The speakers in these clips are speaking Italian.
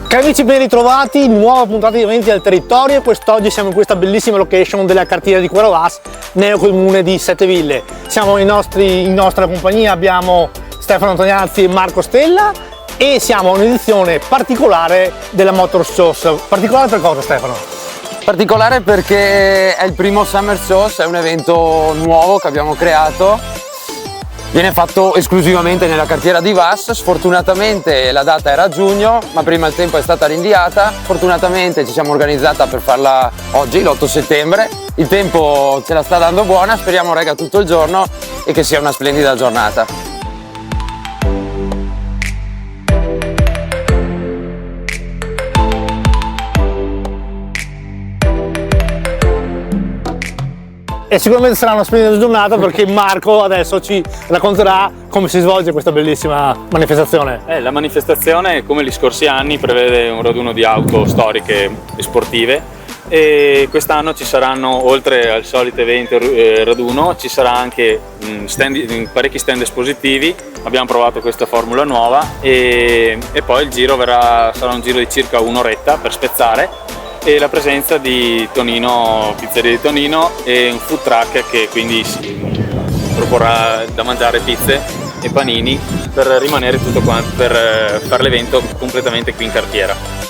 Cari amici, ben ritrovati, nuova puntata di Eventi del Territorio e quest'oggi siamo in questa bellissima location della cartiera di Quero Vas, nel comune di Setteville. Siamo in nostra compagnia, abbiamo Stefano Antognazzi e Marco Stella e siamo in un'edizione particolare della Motor Shows. Particolare per cosa, Stefano? Particolare perché è il primo Summer Shows, è un evento nuovo che abbiamo creato. Viene fatto esclusivamente nella cartiera di Vas. Sfortunatamente la data era a giugno, ma prima il tempo è stata rinviata. Fortunatamente ci siamo organizzata per farla oggi, l'8 settembre. Il tempo ce la sta dando buona, speriamo regga tutto il giorno e che sia una splendida giornata. E sicuramente sarà una splendida giornata perché Marco adesso ci racconterà come si svolge questa bellissima manifestazione. La manifestazione, come gli scorsi anni, prevede un raduno di auto storiche e sportive e quest'anno ci saranno, oltre al solito evento raduno, ci sarà anche parecchi stand espositivi. Abbiamo provato questa formula nuova e poi il giro sarà un giro di circa un'oretta per spezzare, e la presenza di Tonino, pizzeria di Tonino, e un food truck che quindi proporrà da mangiare pizze e panini per rimanere tutto quanto, per fare l'evento completamente qui in cartiera.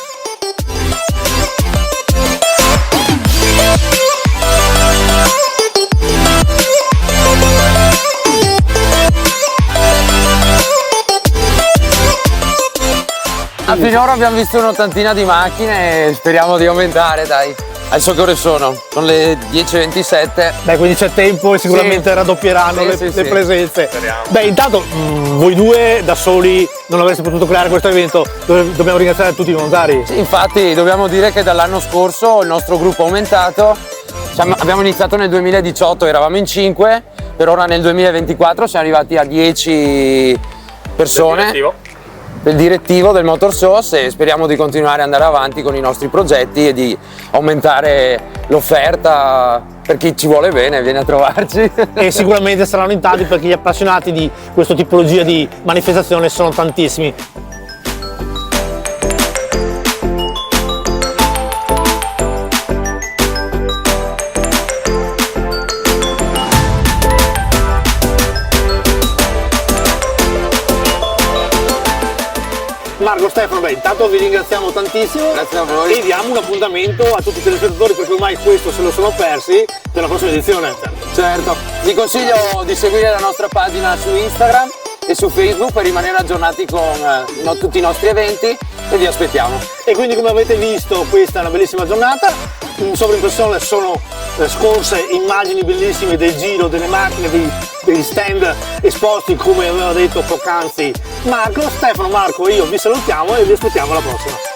Finora abbiamo visto un'ottantina di macchine e speriamo di aumentare, dai. Adesso che ore sono? Sono le 10:27. Beh, quindi c'è tempo e sicuramente sì, raddoppieranno le presenze. Speriamo. Beh, intanto voi due da soli non avreste potuto creare questo evento, dobbiamo ringraziare tutti i volontari. Sì, infatti dobbiamo dire che dall'anno scorso il nostro gruppo è aumentato. Abbiamo iniziato nel 2018, eravamo in 5, per ora nel 2024 siamo arrivati a 10 persone. Del direttivo del Motor Shows, e speriamo di continuare ad andare avanti con i nostri progetti e di aumentare l'offerta per chi ci vuole bene, viene a trovarci. E sicuramente saranno in tanti perché gli appassionati di questa tipologia di manifestazione sono tantissimi. Marco, Stefano, intanto vi ringraziamo tantissimo. Grazie a voi. E diamo un appuntamento a tutti i telespettatori, perché ormai questo se lo sono persi, per la prossima edizione. Certo, vi consiglio di seguire la nostra pagina su Instagram e su Facebook per rimanere aggiornati con tutti i nostri eventi, e vi aspettiamo. E quindi, come avete visto, questa è una bellissima giornata. In sovraimpressione sono scorse immagini bellissime del giro, delle macchine, degli stand esposti, come aveva detto poc'anzi Marco. Stefano, Marco e io vi salutiamo e vi aspettiamo alla prossima.